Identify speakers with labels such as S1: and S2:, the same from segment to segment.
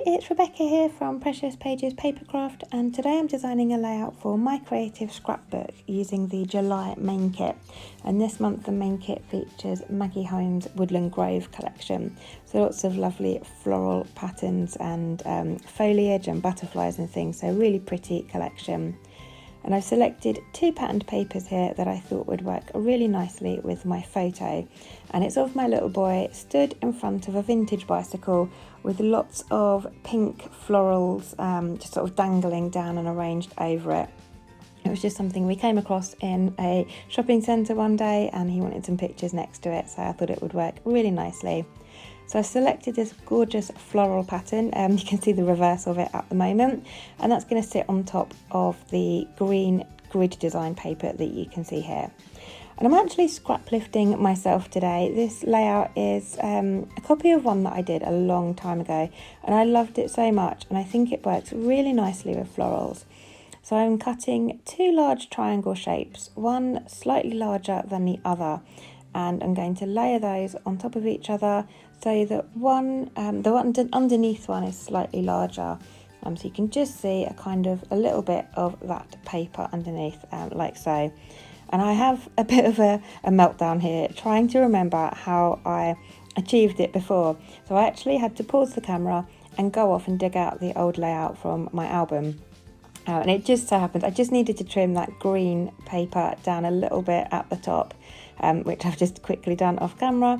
S1: it's Rebecca here from Precious Pages Papercraft, and today I'm designing a layout for my creative scrapbook using the July main kit. And this month the main kit features Maggie Holmes Woodland Grove collection. So lots of lovely floral patterns and foliage and butterflies and things, so really pretty collection. And I've selected two patterned papers here that I thought would work really nicely with my photo. And it's of my little boy stood in front of a vintage bicycle with lots of pink florals just sort of dangling down and arranged over it. It was just something we came across in a shopping centre one day, and he wanted some pictures next to it, so I thought it would work really nicely. So I selected this gorgeous floral pattern, you can see the reverse of it at the moment, and that's going to sit on top of the green grid design paper that you can see here. And I'm actually scrap lifting myself today. This layout is a copy of one that I did a long time ago, and I loved it so much, and I think it works really nicely with florals. So I'm cutting two large triangle shapes, one slightly larger than the other, and I'm going to layer those on top of each other so that the one underneath one is slightly larger. So you can just see a little bit of that paper underneath, like so. And I have a bit of a meltdown here trying to remember how I achieved it before. So I actually had to pause the camera and go off and dig out the old layout from my album. And it just so happens I just needed to trim that green paper down a little bit at the top, which I've just quickly done off camera.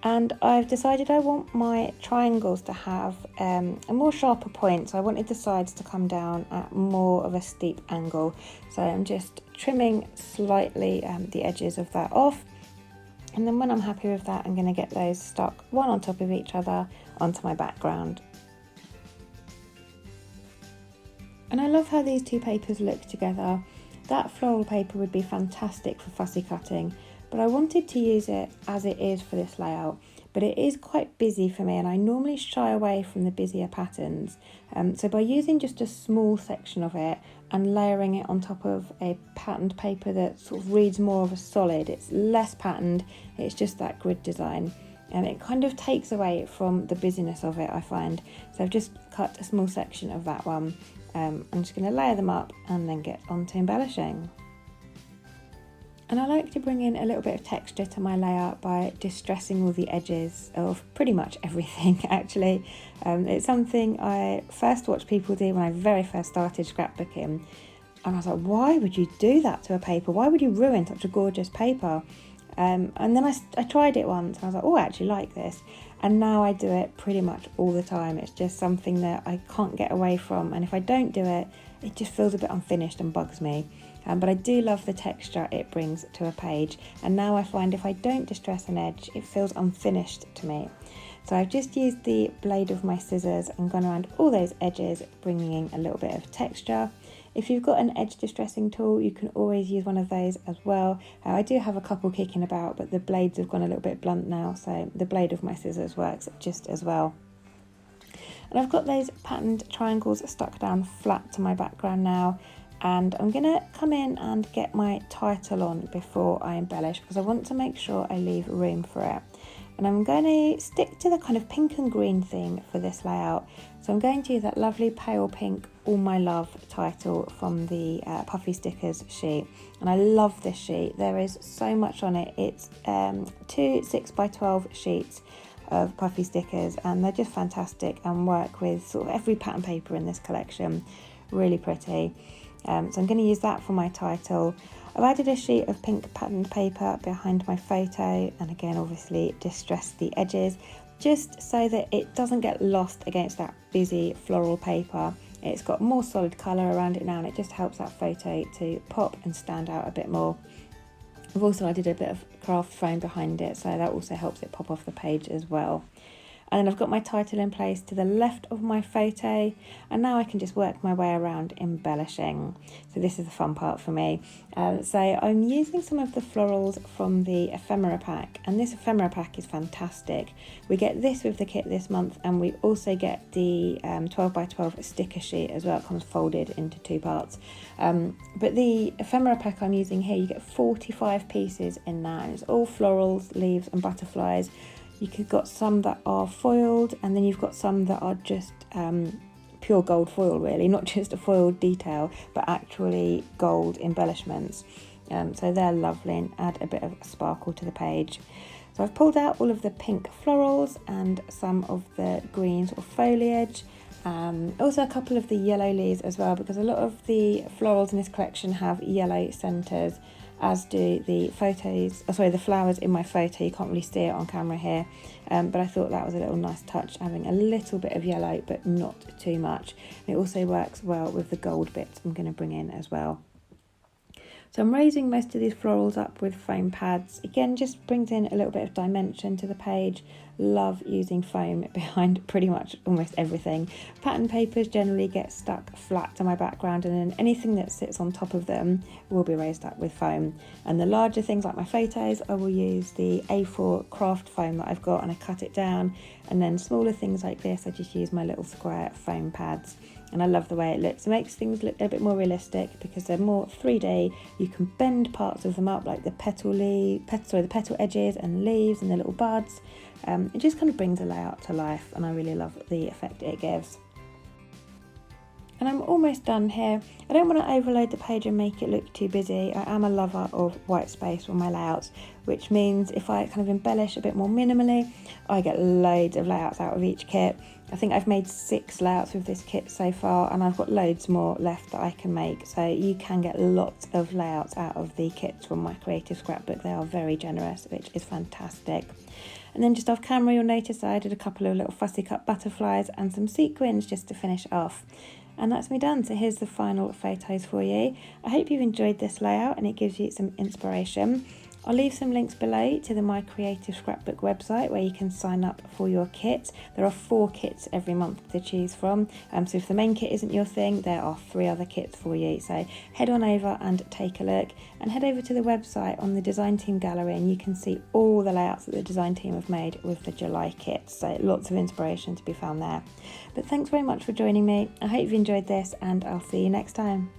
S1: And I've decided I want my triangles to have a more sharper point, so I wanted the sides to come down at more of a steep angle. So I'm just trimming slightly the edges of that off, and then when I'm happy with that, I'm going to get those stuck one on top of each other onto my background. And I love how these two papers look together. That floral paper would be fantastic for fussy cutting, but I wanted to use it as it is for this layout. But it is quite busy for me, and I normally shy away from the busier patterns. So by using just a small section of it and layering it on top of a patterned paper that sort of reads more of a solid, it's less patterned, it's just that grid design. And it kind of takes away from the busyness of it, I find. So I've just cut a small section of that one. I'm just going to layer them up and then get on to embellishing. And I like to bring in a little bit of texture to my layout by distressing all the edges of pretty much everything, actually. It's something I first watched people do when I very first started scrapbooking. And I was like, why would you do that to a paper? Why would you ruin such a gorgeous paper? And then I tried it once, and I was like, oh, I actually like this. And now I do it pretty much all the time. It's just something that I can't get away from. And if I don't do it, it just feels a bit unfinished and bugs me. But I do love the texture it brings to a page. And now I find if I don't distress an edge, it feels unfinished to me. So I've just used the blade of my scissors and gone around all those edges, bringing in a little bit of texture. If you've got an edge distressing tool, you can always use one of those as well. I do have a couple kicking about, but the blades have gone a little bit blunt now, so the blade of my scissors works just as well. And I've got those patterned triangles stuck down flat to my background now, and I'm going to come in and get my title on before I embellish, because I want to make sure I leave room for it. And I'm going to stick to the kind of pink and green theme for this layout. So I'm going to use that lovely pale pink All My Love title from the Puffy Stickers sheet. And I love this sheet. There is so much on it. It's 2 6x12 sheets of Puffy stickers, and they're just fantastic and work with sort of every pattern paper in this collection. Really pretty. So I'm going to use that for my title. I've added a sheet of pink patterned paper behind my photo, and again obviously distress the edges just so that it doesn't get lost against that busy floral paper. It's got more solid colour around it now, and it just helps that photo to pop and stand out a bit more. I've also added a bit of craft foam behind it, so that also helps it pop off the page as well. And then I've got my title in place to the left of my photo, and now I can just work my way around embellishing. So this is the fun part for me. So I'm using some of the florals from the ephemera pack, and this ephemera pack is fantastic. We get this with the kit this month, and we also get the 12x12 sticker sheet as well. It comes folded into two parts. But the ephemera pack I'm using here, you get 45 pieces in that, and it's all florals, leaves and butterflies. You've got some that are foiled, and then you've got some that are just pure gold foil, really, not just a foiled detail, but actually gold embellishments. So they're lovely and add a bit of sparkle to the page. So I've pulled out all of the pink florals and some of the green sort of foliage. Also a couple of the yellow leaves as well, because a lot of the florals in this collection have yellow centres, as do the the flowers in my photo. You can't really see it on camera here, but I thought that was a little nice touch, having a little bit of yellow but not too much. And it also works well with the gold bits I'm going to bring in as well. So I'm raising most of these florals up with foam pads. Again, just brings in a little bit of dimension to the page. Love using foam behind pretty much almost everything. Pattern papers generally get stuck flat to my background, and then anything that sits on top of them will be raised up with foam. And the larger things like my photos, I will use the A4 craft foam that I've got, and I cut it down. And then smaller things like this, I just use my little square foam pads. And I love the way it looks. It makes things look a bit more realistic because they're more 3D. You can bend parts of them up, like the petal edges and leaves and the little buds. It just kind of brings the layout to life, and I really love the effect it gives. And I'm almost done here. I don't want to overload the page and make it look too busy. I am a lover of white space on my layouts, which means if I kind of embellish a bit more minimally, I get loads of layouts out of each kit. I think I've made 6 layouts with this kit so far, and I've got loads more left that I can make. So you can get lots of layouts out of the kits from my creative scrapbook. They are very generous, which is fantastic. And then just off camera, you'll notice I did a couple of little fussy cut butterflies and some sequins just to finish off. And that's me done. So here's the final photos for you. I hope you've enjoyed this layout and it gives you some inspiration. I'll leave some links below to the My Creative Scrapbook website where you can sign up for your kit. There are 4 kits every month to choose from. So if the main kit isn't your thing, there are 3 other kits for you. So head on over and take a look, and head over to the website on the Design Team gallery, and you can see all the layouts that the design team have made with the July kits. So lots of inspiration to be found there. But thanks very much for joining me. I hope you've enjoyed this, and I'll see you next time.